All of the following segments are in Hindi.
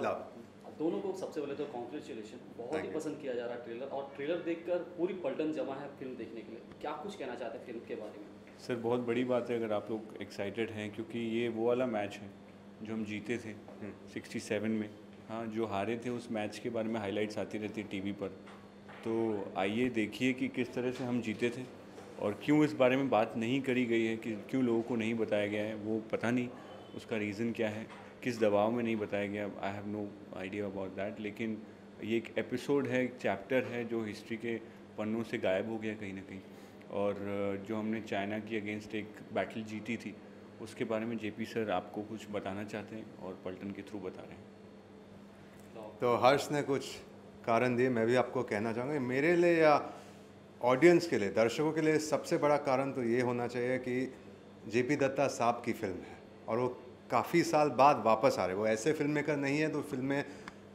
लव। दोनों को सबसे पहले तो कॉन्ग्रेचुलेशन, बहुत Thank ही you. पसंद किया जा रहा है ट्रेलर, और ट्रेलर देखकर पूरी पलटन जमा है फिल्म देखने के लिए। क्या कुछ कहना चाहते हैं फिल्म के बारे में? सर बहुत बड़ी बात है अगर आप लोग एक्साइटेड हैं, क्योंकि ये वो वाला मैच है जो हम जीते थे 67 में। हाँ, जो हारे थे उस मैच के बारे में हाइलाइट्स आती रहती टीवी पर। तो आइए देखिए कि किस तरह से हम जीते थे और क्यों इस बारे में बात नहीं करी गई है, कि क्यों लोगों को नहीं बताया गया है, वो पता नहीं उसका रीज़न क्या है, किस दबाव में नहीं बताया गया। I have no idea about that. लेकिन ये एक एपिसोड है, एक चैप्टर है जो हिस्ट्री के पन्नों से गायब हो गया कहीं ना कहीं। और जो हमने चाइना की अगेंस्ट एक बैटल जीती थी, उसके बारे में जेपी सर आपको कुछ बताना चाहते हैं और पलटन के थ्रू बता रहे हैं। तो हर्ष ने कुछ कारण दिए, मैं भी आपको कहना चाहूँगा मेरे लिए या ऑडियंस के लिए, दर्शकों के लिए सबसे बड़ा कारण तो ये होना चाहिए कि जेपी दत्ता साहब की फिल्म है और वो काफ़ी साल बाद वापस आ रहे। वो ऐसे फिल्म मेकर नहीं है तो फिल्में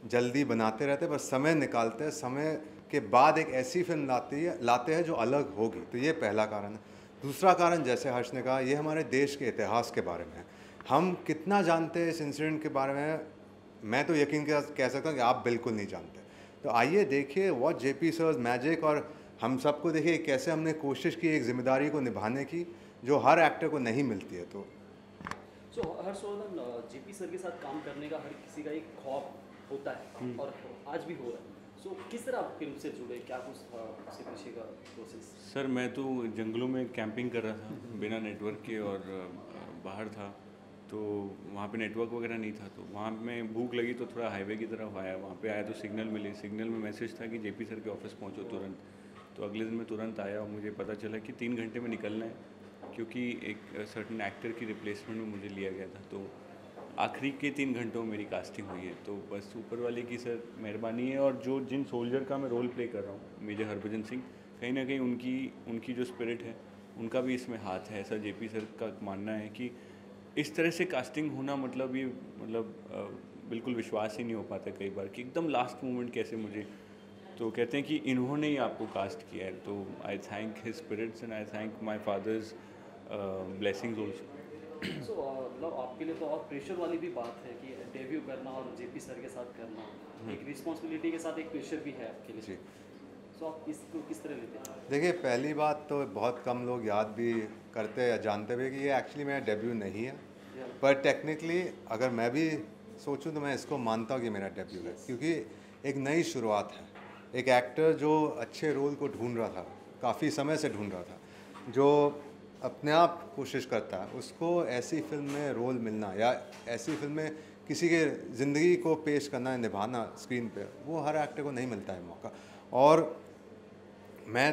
जल्दी बनाते रहते, बस समय निकालते हैं, समय के बाद एक ऐसी फिल्म लाते हैं जो अलग होगी। तो ये पहला कारण है। दूसरा कारण, जैसे हर्ष ने कहा, ये हमारे देश के इतिहास के बारे में है। हम कितना जानते हैं इस इंसिडेंट के बारे में, मैं तो यकीन के साथ कह सकता हूँ कि आप बिल्कुल नहीं जानते। तो आइए देखिए वॉट जेपी सर्स मैजिक, और हम सबको देखिए कैसे हमने कोशिश की एक जिम्मेदारी को निभाने की जो हर एक्टर को नहीं मिलती है। तो हर्षवर्धन, जेपी सर के साथ काम करने का हर किसी का एक ख्वाब होता है और आज भी हो रहा है। किस तरह आप फिल्म से जुड़े, क्या कुछ था उसके पीछे का प्रोसेस? सर मैं तो जंगलों में कैंपिंग कर रहा था बिना नेटवर्क के, और बाहर था तो वहाँ पे नेटवर्क वगैरह नहीं था। तो वहाँ में भूख लगी तो थोड़ा हाईवे की तरफ आया, वहाँ पे आया तो सिग्नल मिली। सिग्नल में मैसेज था कि जेपी सर के ऑफिस पहुँचो तुरंत। तो अगले दिन मैं तुरंत आया और मुझे पता चला कि 3 घंटे में निकलना है, क्योंकि एक सर्टन एक्टर की रिप्लेसमेंट में मुझे लिया गया था। तो आखिरी के 3 घंटों में मेरी कास्टिंग हुई है। तो बस ऊपर वाले की सर मेहरबानी है। और जो जिन सोल्जर का मैं रोल प्ले कर रहा हूँ, मेजर हरभजन सिंह, कहीं ना कहीं उनकी जो स्पिरिट है उनका भी इसमें हाथ है, ऐसा जेपी सर का मानना है। कि इस तरह से कास्टिंग होना मतलब ये बिल्कुल विश्वास ही नहीं हो पाता कई बार कि एकदम लास्ट मोमेंट कैसे मुझे। तो कहते हैं कि इन्होंने ही आपको कास्ट किया है। तो I thank his spirits and I thank my father's blessings also. मतलब आपके लिए तो और प्रेशर वाली भी बात है कि डेब्यू करना और जेपी सर के साथ करना, एक रिस्पॉन्सिबिलिटी के साथ एक प्रेशर भी है आपके लिए। जी, सो आप इसको किस तरह लेते हैं? देखिए पहली बात तो बहुत कम लोग याद भी करते हैं या जानते हुए कि ये एक्चुअली मेरा डेब्यू नहीं है। पर टेक्निकली अगर मैं भी सोचूं तो मैं इसको मानता हूँ कि मेरा डेब्यू है, क्योंकि एक नई शुरुआत है। एक एक्टर जो अच्छे रोल को ढूंढ रहा था, काफ़ी समय से ढूंढ रहा था, जो अपने आप कोशिश करता है, उसको ऐसी फिल्म में रोल मिलना या ऐसी फिल्म में किसी के ज़िंदगी को पेश करना, निभाना स्क्रीन पे, वो हर एक्टर को नहीं मिलता है मौका। और मैं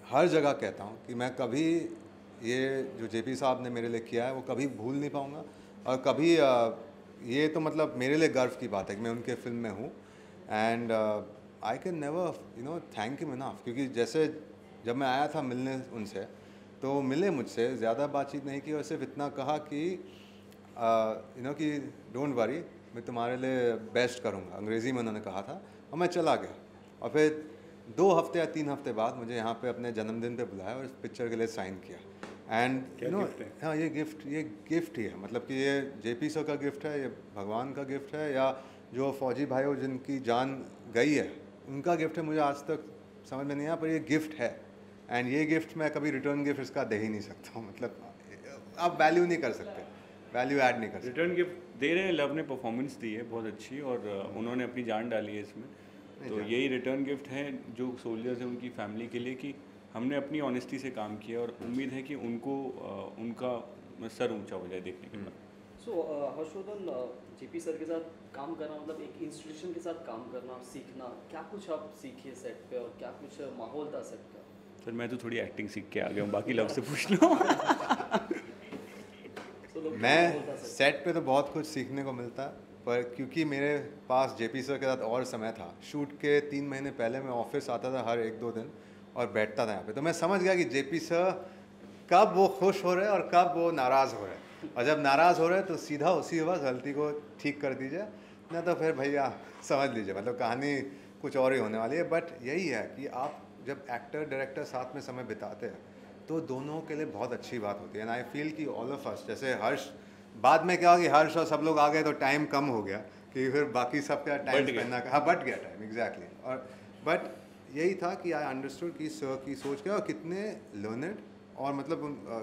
हर जगह कहता हूँ कि मैं कभी ये जो जेपी साहब ने मेरे लिए किया है वो कभी भूल नहीं पाऊँगा। और कभी ये तो मतलब मेरे लिए गर्व की बात है कि मैं उनके फिल्म में हूँ। And I can never thank him enough, क्योंकि जैसे जब मैं आया था मिलने उनसे, तो मिले मुझसे, ज़्यादा बातचीत नहीं की और सिर्फ इतना कहा कि कि डोंट वरी, मैं तुम्हारे लिए बेस्ट करूँगा, अंग्रेज़ी में उन्होंने कहा था। और मैं चला गया और फिर 2 हफ्ते या 3 हफ्ते बाद मुझे यहाँ पे अपने जन्मदिन पे बुलाया और इस पिक्चर के लिए साइन किया। एंड हाँ, ये गिफ्ट ही है, मतलब कि ये जेपी सर का गिफ्ट है, ये भगवान का गिफ्ट है, या जो फौजी भाइयों जिनकी जान गई है उनका गिफ्ट है। मुझे आज तक समझ में नहीं आया, पर ये गिफ्ट है। एंड ये गिफ्ट मैं कभी रिटर्न गिफ्ट इसका दे ही नहीं सकता हूँ। मतलब आप वैल्यू नहीं कर सकते, वैल्यू ऐड नहीं कर सकते। रिटर्न गिफ्ट दे रहे हैं, लव ने परफॉर्मेंस दी है बहुत अच्छी, और उन्होंने अपनी जान डाली है इसमें। तो यही रिटर्न गिफ्ट है जो सोल्जर्स हैं उनकी फैमिली के लिए, कि हमने अपनी ऑनेस्टी से काम किया और उम्मीद है कि उनको उनका सर ऊंचा हो जाए देखने के बाद। सो हर्षवर्धन, जेपी सर के साथ काम करना मतलब एक इंस्टीट्यूशन के साथ काम करना, सीखना, क्या कुछ आप सीखे सेट पे और क्या कुछ माहौल था सेट का? सर मैं तो थोड़ी एक्टिंग सीख के आ गया हूँ, बाकी लव से पूछ लो। मैं सेट पे तो बहुत कुछ सीखने को मिलता है, पर क्योंकि मेरे पास जेपी सर के साथ और समय था, शूट के 3 महीने पहले मैं ऑफिस आता था हर 1-2 दिन और बैठता था यहाँ पे, तो मैं समझ गया कि जेपी सर कब वो खुश हो रहे हैं और कब वो नाराज़ हो रहे हैं। और जब नाराज़ हो रहे हैं तो सीधा उसी वक्त गलती को ठीक कर दीजिए, नहीं तो फिर भैया समझ लीजिए मतलब कहानी कुछ और ही होने वाली है। बट यही है कि आप जब एक्टर डायरेक्टर साथ में समय बिताते हैं तो दोनों के लिए बहुत अच्छी बात होती है। एंड आई फील कि ऑल ऑफ अस, जैसे हर्ष, बाद में क्या हो कि हर्ष और सब लोग आ गए तो टाइम कम हो गया, कि फिर बाकी सबका टाइम स्पेंड ना, हाँ बट गया टाइम एग्जैक्टली। और बट यही था कि आई अंडरस्टूड कि सर की सोच क्या, और कितने लर्नड और मतलब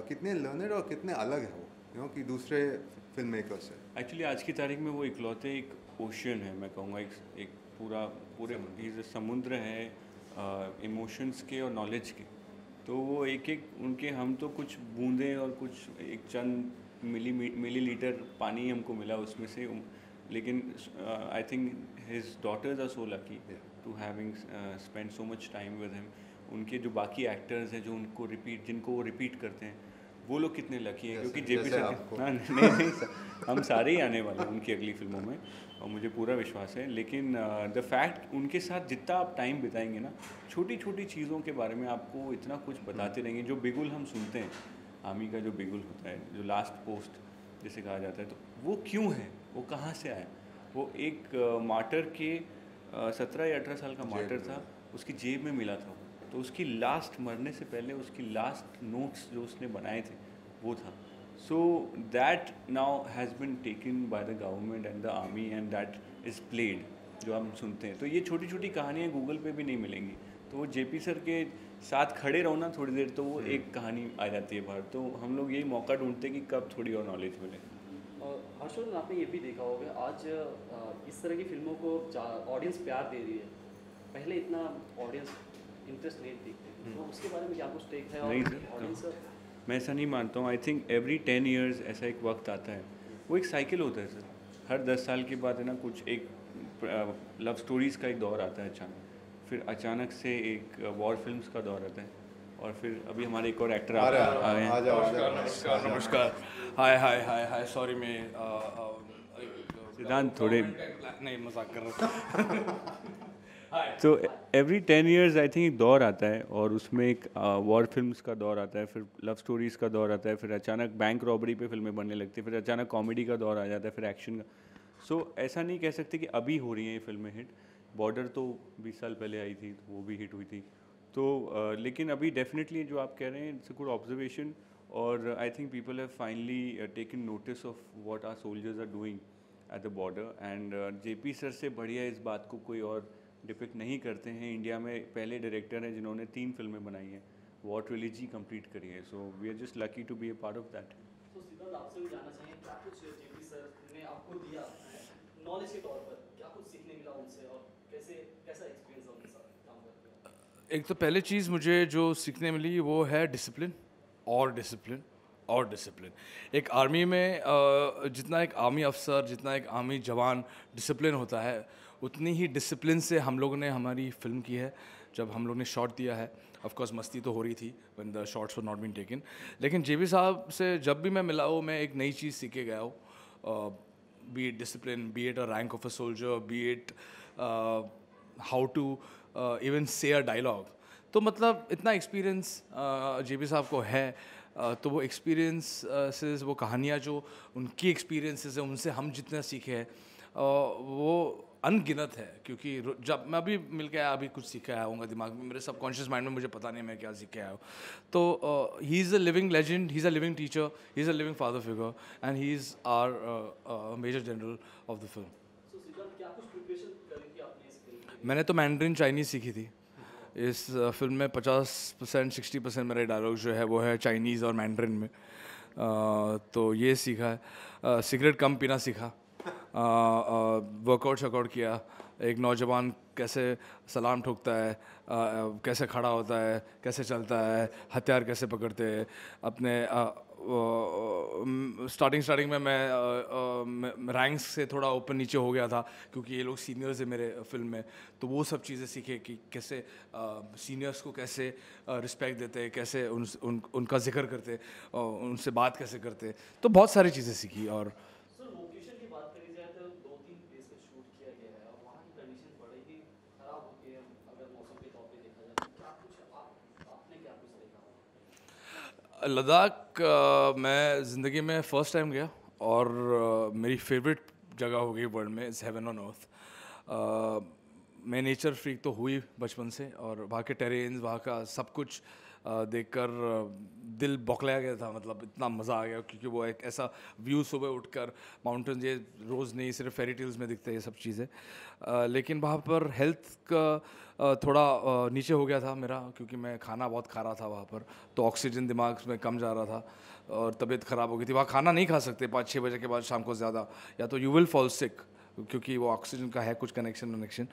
कितने लर्नड और कितने अलग है वो कि दूसरे फिल्म मेकर से। एक्चुअली आज की तारीख में वो इकलौते एक ओशन है, मैं कहूँगा एक पूरे समुद्र है इमोशंस के और नॉलेज के। तो वो एक उनके, हम तो कुछ बूंदें और कुछ एक चंद मिलीलीटर पानी हमको मिला उसमें से, लेकिन I think his daughters are so lucky to having spend so much time with him. उनके जो बाकी एक्टर्स हैं जो जिनको वो रिपीट करते हैं, वो लोग कितने लकी हैं, क्योंकि जेपी सर, हाँ नहीं सर, हम सारे ही आने वाले हैं उनकी अगली फिल्मों में और मुझे पूरा विश्वास है। लेकिन द फैक्ट उनके साथ जितना आप टाइम बिताएंगे ना, छोटी छोटी चीज़ों के बारे में आपको इतना कुछ बताते रहेंगे। जो बिगुल हम सुनते हैं, आमी का जो बिगुल होता है, जो लास्ट पोस्ट जिसे कहा जाता है, तो वो क्यों है, वो कहाँ से आया? वो एक मार्टर के 17 या 18 साल का मार्टर था, उसकी जेब में मिला था। तो उसकी लास्ट, मरने से पहले उसकी लास्ट नोट्स जो उसने बनाए थे वो था। So that now has been taken by the government and the army and that is played, जो हम सुनते हैं। तो ये छोटी छोटी कहानियाँ गूगल पे भी नहीं मिलेंगी। तो वो जेपी सर के साथ खड़े रहो ना थोड़ी देर, तो वो एक कहानी आ जाती है बाहर। तो हम लोग यही मौका ढूंढते हैं कि कब थोड़ी और नॉलेज मिले। हर्षवर्धन, आपने ये भी देखा होगा आज इस तरह की फिल्मों को ऑडियंस प्यार दे रही है। पहले इतना ऑडियंस इंटरेस्ट नहीं दिखते, तो उसके बारे में क्या कुछ टेक है? नहीं सर, ऑडियंस मैं ऐसा नहीं मानता हूँ। आई थिंक एवरी 10 ईयर्स ऐसा एक वक्त आता है, वो एक साइकिल होता है सर। हर 10 साल के बाद है ना, कुछ एक लव स्टोरीज़ का एक दौर आता है अचानक, फिर अचानक से एक वॉर फिल्म्स का दौर आता है, और फिर अभी हमारे एक और एक्टर आ गए हैं। नमस्कार, हाय हाय हाय हाय, सॉरी मैं सिद्धांत थोड़े नहीं मजाक कर रहा तो एवरी 10 ईयर्स आई थिंक एक दौर आता है, और उसमें एक वॉर फिल्म्स का दौर आता है, फिर लव स्टोरीज़ का दौर आता है, फिर अचानक बैंक रॉबरी पे फिल्में बनने लगती है, फिर अचानक कॉमेडी का दौर आ जाता है, फिर एक्शन का। सो ऐसा नहीं कह सकते कि अभी हो रही हैं ये फिल्में हिट। बॉर्डर तो 20 साल पहले आई थी, तो वो भी हिट हुई थी। तो लेकिन अभी डेफिनेटली जो आप कह रहे हैं, इट्स अ गुड ऑब्जर्वेशन, और I think people have finally taken notice of what our soldiers are doing at the border. And JP sir से बढ़िया इस बात को कोई और डिपिक्ट नहीं करते हैं। इंडिया में पहले डायरेक्टर हैं जिन्होंने 3 फिल्में बनाई हैं, वॉर ट्रिलॉजी कंप्लीट करी है। So we are just lucky to be a part of that. तो सिद्धार्थ, आपसे भी जानना चाहिए क्या कुछ जेपी सर ने आपको दिया नॉलेज के तौर पर, क्या कुछ सीखने मिला उनसे, और कैसा एक्सपीरियंस है उनके साथ काम करके? एक तो पहले चीज़ मुझे जो सीखने मिली वो है डिसिप्लिन और डिसिप्लिन और डिसिप्लिन। एक आर्मी में जितना एक आर्मी अफसर, जितना एक आर्मी जवान डिसिप्लिन होता है, उतनी ही डिसिप्लिन से हम लोगों ने हमारी फिल्म की है। जब हम लोग ने शॉट दिया है, ऑफ कोर्स मस्ती तो हो रही थी when the shots were not been taken, लेकिन जेबी साहब से जब भी मैं मिला हूँ, मैं एक नई चीज़ सीख के गया हूँ। Be it discipline, be it a rank of a soldier, be it how to even say a dialogue. तो मतलब इतना एक्सपीरियंस जेबी साहब को है, तो वो एक्सपीरियंसेस, वो कहानियाँ जो उनकी एक्सपीरियंसेस हैं, उनसे हम जितना सीखे हैं वो अनगिनत है। क्योंकि जब मैं अभी मिल के आया, अभी कुछ सीख के आया हूँगा दिमाग में, मेरे सबकॉन्शियस माइंड में मुझे पता नहीं मैं क्या सीख के आया हूँ। तो he is a living legend, he is a living teacher, he is a living father figure, and he is our major general of the film. So Siddharth, क्या कुछ प्रिपरेशन करी थी आपने इस फिल्म के लिए? मैंने तो मैंड्रिन चाइनीज़ सीखी थी। इस फिल्म में 50% 60% मेरे डायलॉग जो है वो है चाइनीज़ और मैंड्रिन में। तो ये सीखा है। सिगरेट कम पीना सीखा, वर्कआउट शकआउट किया, एक नौजवान कैसे सलाम ठोकता है, कैसे खड़ा होता है, कैसे चलता है, हथियार कैसे पकड़ते हैं अपने। स्टार्टिंग में मैं रैंक्स से थोड़ा ऊपर नीचे हो गया था, क्योंकि ये लोग सीनियर्स हैं मेरे फिल्म में। तो वो सब चीज़ें सीखे कि कैसे सीनियर्स को कैसे रिस्पेक्ट देते हैं, कैसे उनका जिक्र करते, उनसे बात कैसे करते। तो बहुत सारी चीज़ें सीखी। और सर, लोकेशन की बात करी जाए तो 2-3 प्लेस पे शूट किया गया है, और वहाँ की कंडीशन बड़ी ही खराब होती है अगर मौसम के तौर पे देखा जाए। तो क्या कुछ आपने क्या कुछ देखा? लद्दाख मैं ज़िंदगी में फ़र्स्ट टाइम गया, और मेरी फेवरेट जगह हो गई वर्ल्ड में, इज़ हेवन ऑन अर्थ। मैं नेचर फ्रीक तो हुई बचपन से, और वहाँ के टेरेन्स, वहाँ का सब कुछ देखकर दिल बौखलाया गया था, मतलब इतना मज़ा आ गया क्योंकि वो एक ऐसा व्यू, सुबह उठकर माउंटेन, ये रोज़ नहीं सिर्फ फेरी टेल्स में दिखते हैं ये सब चीज़ें। लेकिन वहाँ पर हेल्थ का थोड़ा नीचे हो गया था मेरा, क्योंकि मैं खाना बहुत खा रहा था वहाँ पर, तो ऑक्सीजन दिमाग में कम जा रहा था और तबीयत ख़राब हो गई थी। वहाँ खाना नहीं खा सकते 5-6 बजे के बाद शाम को ज़्यादा, या तो यू विल फॉल सिक, क्योंकि वो ऑक्सीजन का है कुछ कनेक्शन।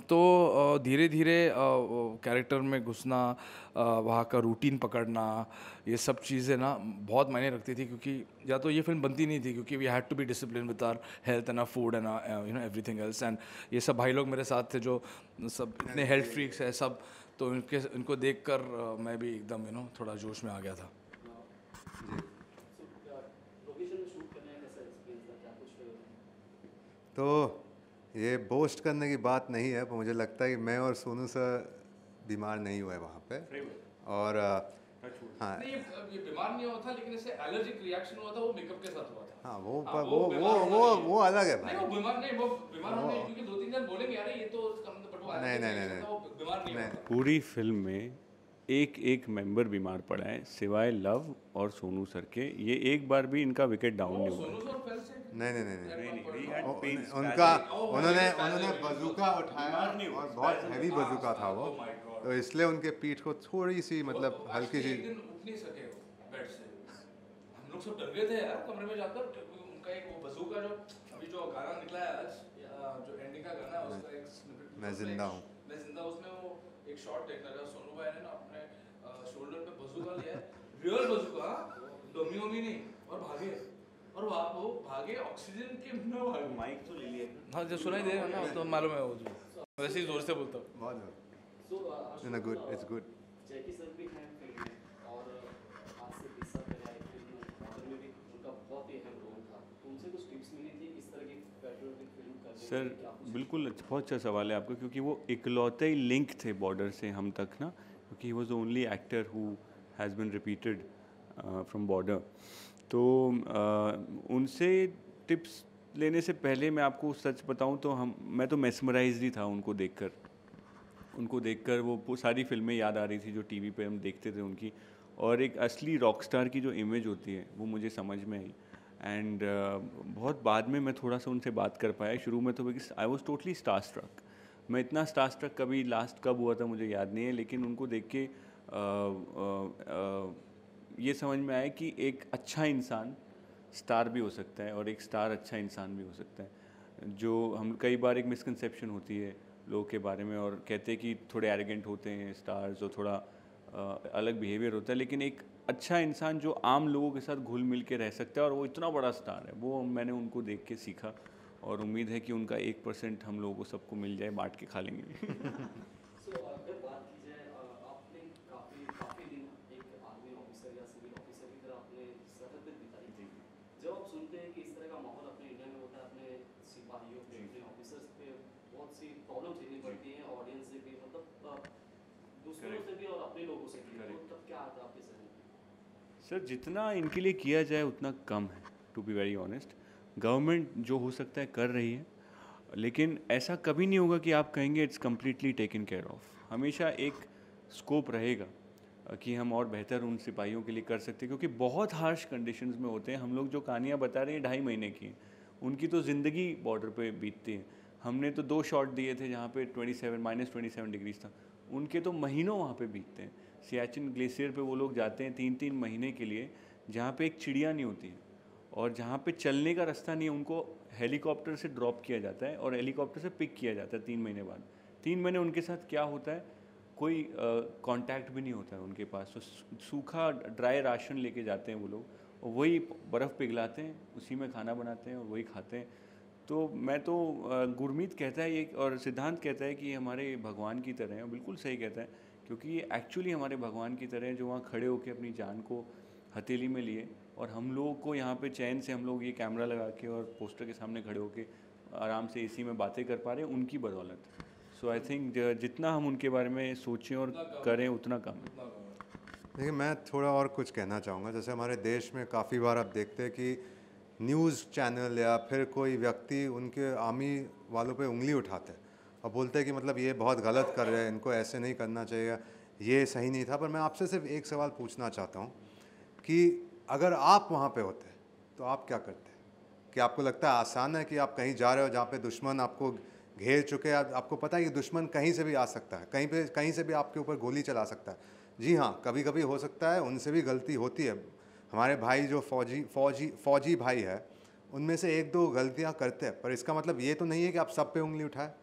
तो धीरे धीरे कैरेक्टर में घुसना, वहाँ का रूटीन पकड़ना, ये सब चीज़ें ना बहुत मायने रखती थी, क्योंकि या तो ये फिल्म बनती नहीं थी, क्योंकि we had to be discipline with our health and our food and everything else. And ये सब भाई लोग मेरे साथ थे जो सब इतने हेल्थ फ्रीक्स है सब, तो इनको देख कर मैं भी एकदम थोड़ा जोश में आ गया था। लोकेशन में शूट करने का कैसा एक्सपीरियंस था, क्या कुछ तो ये बोस्ट करने की बात नहीं है, पर मुझे लगता है कि मैं और सोनू सर बीमार नहीं हुए वहाँ पे। और हाँ ये बीमार नहीं हुआ था, लेकिन इससे एलर्जिक रिएक्शन हुआ था, वो मेकअप के साथ हुआ था। हाँ वो हाँ, पर वो अलग है भाई। नहीं, वो बीमार नहीं, क्योंकि 2-3 जन बोलेंगे यार ये तो बट वो नहीं, allergic नहीं, reaction नहीं, था, वो बीमार नहीं हुआ था। पूरी फिल्म में एक मेंबर बीमार पड़ा है सिवाय लव और सोनू सर के। ये एक बार भी इनका विकेट डाउन नहीं हुआ। सोनू सर फैल से नहीं, उनका उन्होंने बजूका उठाया और बहुत हैवी बजूका था वो, तो इसलिए उनके पीठ को थोड़ी सी मतलब हल्की सी। एक दिन उठ नहीं सके वो बेड से, हम लोग सब डर गए थे यार कमरे में जाकर, क्योंकि उनका एक वो बजूका जो अभी जो गाना निकला है आज, जो एंडिंग का गाना है उसका एक स्निपेट, मैं जिंदा हूँ, उसमें वो एक शॉट देखना था, सोनू भाई ने ना अपने शोल्डर पे बजूका लिया है, रियल बजूका, डमी वमी नहीं, और भागे, और वो भागे ऑक्सीजन के बिना भागे। माइक तो ले लिया। हाँ जो सुनाई दे ना तो मालूम है, वो वैसे ही जोर से बोलता हूँ। बहुत good, it's good. Jackie sir भी हैं फिल्म में, और आज से 20 साल पहले आई फिल्म मॉडल में भी उनका बहुत ही अहम रोल था, तो उनसे कुछ टिप्स मिली थी इस तरह की पैट्रियोटिक फिल्म करने सर में, क्या कुछ? बिल्कुल बहुत अच्छा सवाल है आपका, क्योंकि वो इकलौते ही लिंक थे बॉर्डर से हम तक ना, क्योंकि he was the only actor who has been repeated from border. तो उनसे टिप्स लेने से पहले मैं आपको सच बताऊं तो मैं तो मेस्मराइज ही था उनको देखकर वो सारी फिल्में याद आ रही थी जो टीवी पे हम देखते थे उनकी, और एक असली रॉकस्टार की जो इमेज होती है वो मुझे समझ में आई। एंड बहुत बाद में मैं थोड़ा सा उनसे बात कर पाया। शुरू में तो I was totally star struck. मैं इतना स्टार स्ट्रक कभी लास्ट कब हुआ था मुझे याद नहीं है, लेकिन उनको देख के ये समझ में आया कि एक अच्छा इंसान स्टार भी हो सकता है और एक स्टार अच्छा इंसान भी हो सकता है। जो हम कई बार एक मिसकंसेप्शन होती है लोगों के बारे में, और कहते हैं कि थोड़े एरोगेंट होते हैं स्टार्स और थोड़ा अलग बिहेवियर होता है, लेकिन एक अच्छा इंसान जो आम लोगों के साथ घुल मिल के रह सकता है और वो इतना बड़ा स्टार है, वो मैंने उनको देख के सीखा, और उम्मीद है कि उनका 1% हम लोगों को सबको मिल जाए, बांट के खा लेंगे। अगर बात की जाए, आपने काफ़ी दिन एक आर्मी ऑफिसर या सिविल ऑफिसर की तरह आपने सरहद पे बिताई थी। जब आप सुनते हैं कि इस तरह का माहौल अपने इंडिया में होता है, अपने सिपाहियों पे, अपने ऑफिसर्स पे बहुत सी प्रॉब्लम झेलनी पड़ती हैं, ऑडियंस से भी, मतलब दूसरों से भी और अपने लोगों से भी, तो तब क्या आता है आपके जहन में? सर जितना इनके लिए किया जाए उतना कम है, to be very honest. Government जो हो सकता है कर रही है, लेकिन ऐसा कभी नहीं होगा कि आप कहेंगे it's completely taken care of. हमेशा एक स्कोप रहेगा कि हम और बेहतर उन सिपाहियों के लिए कर सकते हैं, क्योंकि बहुत हार्श कंडीशंस में होते हैं। हम लोग जो कहानियाँ बता रहे हैं 2.5 महीने की हैं, उनकी तो ज़िंदगी बॉर्डर पे बीतती है। हमने तो 2 शॉट दिए थे जहाँ पे -27 डिग्रीज था, उनके तो महीनों वहाँ पे बीतते हैं। सियाचिन ग्लेशियर पे वो लोग जाते हैं 3-3 महीने के लिए, जहाँ पे एक चिड़िया नहीं होती है और जहाँ पे चलने का रास्ता नहीं है। उनको हेलीकॉप्टर से ड्रॉप किया जाता है और हेलीकॉप्टर से पिक किया जाता है 3 महीने बाद। 3 महीने उनके साथ क्या होता है, कोई कांटेक्ट भी नहीं होता है उनके पास। तो सूखा ड्राई राशन लेके जाते हैं वो लोग, और वही बर्फ़ पिघलाते हैं, उसी में खाना बनाते हैं और वही खाते हैं। तो मैं तो गुरमीत कहता है ये, और सिद्धांत कहता है कि ये हमारे भगवान की तरह है। बिल्कुल सही कहता है, क्योंकि ये एक्चुअली हमारे भगवान की तरह है, जो वहाँ खड़े होकर अपनी जान को हथेली में लिए, और हम लोगों को यहाँ पे चैन से हम लोग ये कैमरा लगा के और पोस्टर के सामने खड़े होके आराम से एसी में बातें कर पा रहे हैं, उनकी बदौलत। सो आई थिंक जितना हम उनके बारे में सोचें और करें उतना कम है। देखिए मैं थोड़ा और कुछ कहना चाहूँगा। जैसे हमारे देश में काफ़ी बार आप देखते हैं कि न्यूज़ चैनल या फिर कोई व्यक्ति उनके आर्मी वालों पे उंगली उठाते हैं और बोलते हैं कि मतलब ये बहुत गलत कर रहे हैं, इनको ऐसे नहीं करना चाहिए, ये सही नहीं था। पर मैं आपसे सिर्फ एक सवाल पूछना चाहता हूँ कि अगर आप वहाँ पे होते तो आप क्या करते? कि आपको लगता है आसान है कि आप कहीं जा रहे हो जहाँ पे दुश्मन आपको घेर चुके हैं, आपको पता है कि दुश्मन कहीं से भी आ सकता है, कहीं से भी आपके ऊपर गोली चला सकता है। जी हाँ, कभी कभी हो सकता है, उनसे भी गलती होती है। हमारे भाई जो फौजी भाई है, उनमें से एक दो गलतियाँ करते हैं, पर इसका मतलब ये तो नहीं है कि आप सब पे उंगली उठाए।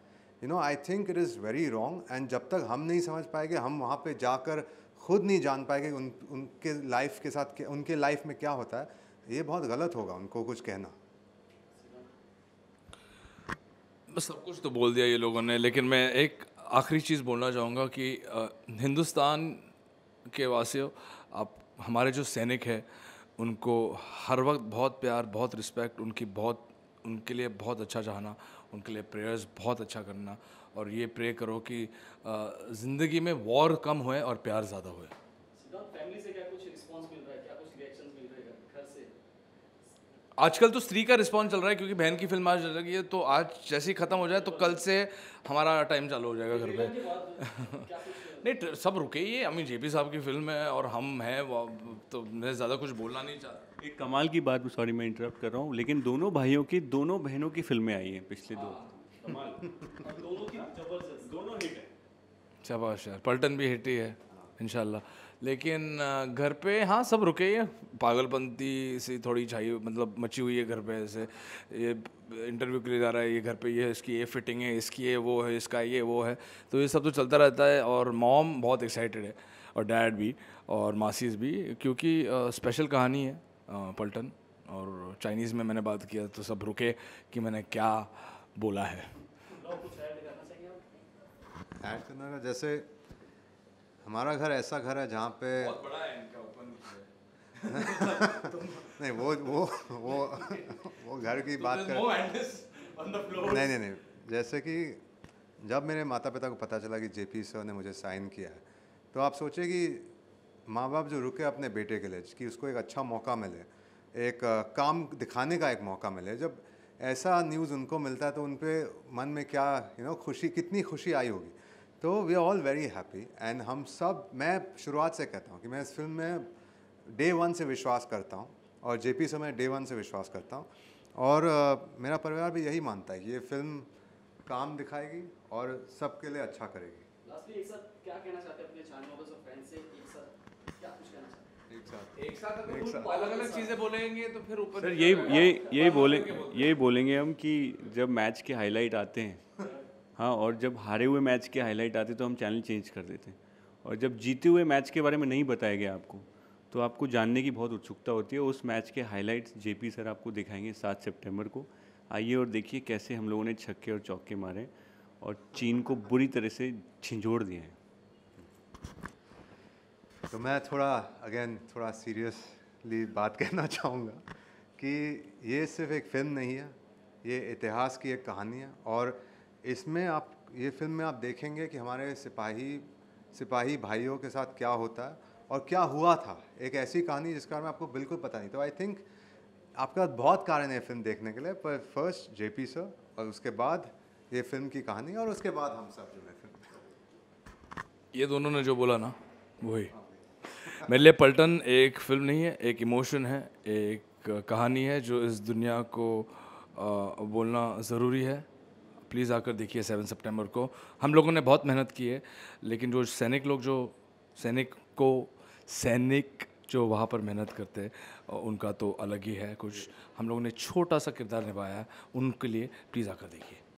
I think it is very wrong. And जब तक हम नहीं समझ पाएंगे, हम वहाँ पे जाकर खुद नहीं जान पाएंगे उनके लाइफ के साथ उनके लाइफ में क्या होता है, ये बहुत गलत होगा उनको कुछ कहना। बस सब कुछ तो बोल दिया ये लोगों ने, लेकिन मैं एक आखिरी चीज़ बोलना चाहूँगा कि हिंदुस्तान के वासियों, आप हमारे जो सैनिक हैं उनको हर वक्त बहुत प्यार, बहुत रिस्पेक्ट, उनके लिए बहुत अच्छा चाहना, उनके लिए प्रेयर्स बहुत अच्छा करना, और ये प्रे करो कि ज़िंदगी में वॉर कम होए और प्यार ज़्यादा होए। फैमिली से क्या कुछ रिस्पांस मिल रहा है, क्या कुछ रिएक्शंस मिल रहे हैं घर से? आजकल तो स्त्री का रिस्पॉन्स चल रहा है, क्योंकि बहन की फिल्म आज लगी है, तो आज जैसे ही ख़त्म हो जाए तो कल से हमारा टाइम चालू हो जाएगा घर पे। नहीं, सब रुके ही है, अमी जेपी साहब की फिल्म है और हम हैं, तो मैं ज़्यादा कुछ बोलना नहीं चाहता। एक कमाल की बात, सॉरी मैं इंटरप्ट कर रहा हूँ, लेकिन दोनों भाइयों की दोनों बहनों की फिल्में आई हैं पिछले 2 कमाल। और दोनों की जबरदस्त, दोनों हिट है। शाबाश यार, पलटन भी हिट ही है इंशाल्लाह। लेकिन घर पे हाँ सब रुके ही है, पागलपंती सी थोड़ी छाई मतलब मची हुई है घर पे। ऐसे ये इंटरव्यू के लिए जा रहा है, ये घर पे ये इसकी ये फिटिंग है, इसकी ये वो है, इसका ये वो है, तो ये सब तो चलता रहता है। और मॉम बहुत एक्साइटेड है, और डैड भी, और मासीज भी, क्योंकि स्पेशल कहानी है पलटन। और चाइनीज़ में मैंने बात किया तो सब रुके कि मैंने क्या बोला है। कुछ ऐड करना चाहिए आप? ऐड करना का, जैसे हमारा घर ऐसा घर है जहाँ पे बहुत बड़ा है इनका, ओपन नहीं, वो घर की बात कर नहीं, जैसे कि जब मेरे माता पिता को पता चला कि जेपी सर ने मुझे साइन किया है, तो आप सोचिए कि माँ बाप जो रुके अपने बेटे के लिए कि उसको एक अच्छा मौका मिले, एक काम दिखाने का एक मौका मिले, जब ऐसा न्यूज़ उनको मिलता है तो उन पे मन में क्या खुशी, कितनी खुशी आई होगी। तो we are all very happy. And हम सब, मैं शुरुआत से कहता हूँ कि मैं इस फिल्म में डे 1 से विश्वास करता हूँ, और जेपी से मैं डे 1 से विश्वास करता हूँ, और मेरा परिवार भी यही मानता है कि ये फिल्म काम दिखाएगी और सबके लिए अच्छा करेगी। लास्टली एक साथ क्या कहना चाहते हैं अपने चाहने वालों से, फ्रेंड्स से, एक साथ क्या कुछ कहना चाहते हैं? एक साथ अलग अलग चीज़ें बोलेंगे तो फिर ऊपर सर यही बोलेंगे हम कि जब मैच के हाईलाइट आते हैं, हाँ, और जब हारे हुए मैच के हाईलाइट आते तो हम चैनल चेंज कर देते हैं, और जब जीते हुए मैच के बारे में नहीं बताया गया आपको, तो आपको जानने की बहुत उत्सुकता होती है। उस मैच के हाईलाइट्स जेपी सर आपको दिखाएंगे 7 सितंबर को। आइए और देखिए कैसे हम लोगों ने छक्के और चौके मारे और चीन को बुरी तरह से झिंझोड़ दिए हैं। तो मैं थोड़ा सीरियसली बात कहना चाहूँगा कि ये सिर्फ एक फ़िल्म नहीं है, ये इतिहास की एक कहानी है। और इसमें आप, ये फिल्म में आप देखेंगे कि हमारे सिपाही भाइयों के साथ क्या होता है और क्या हुआ था। एक ऐसी कहानी जिसके बारे में आपको बिल्कुल पता नहीं। तो आई थिंक आपका बहुत कारण है फिल्म देखने के लिए, पर फर्स्ट जेपी सर, और उसके बाद ये फिल्म की कहानी, और उसके बाद हम सब जो है फिल्म। ये दोनों ने जो बोला ना, वही मेरे लिए पलटन एक फिल्म नहीं है, एक इमोशन है, एक कहानी है जो इस दुनिया को बोलना ज़रूरी है। प्लीज़ आकर देखिए 7 सितंबर को। हम लोगों ने बहुत मेहनत की है, लेकिन जो सैनिक जो वहाँ पर मेहनत करते हैं उनका तो अलग ही है कुछ। हम लोगों ने छोटा सा किरदार निभाया है, उनके लिए प्लीज़ आकर देखिए।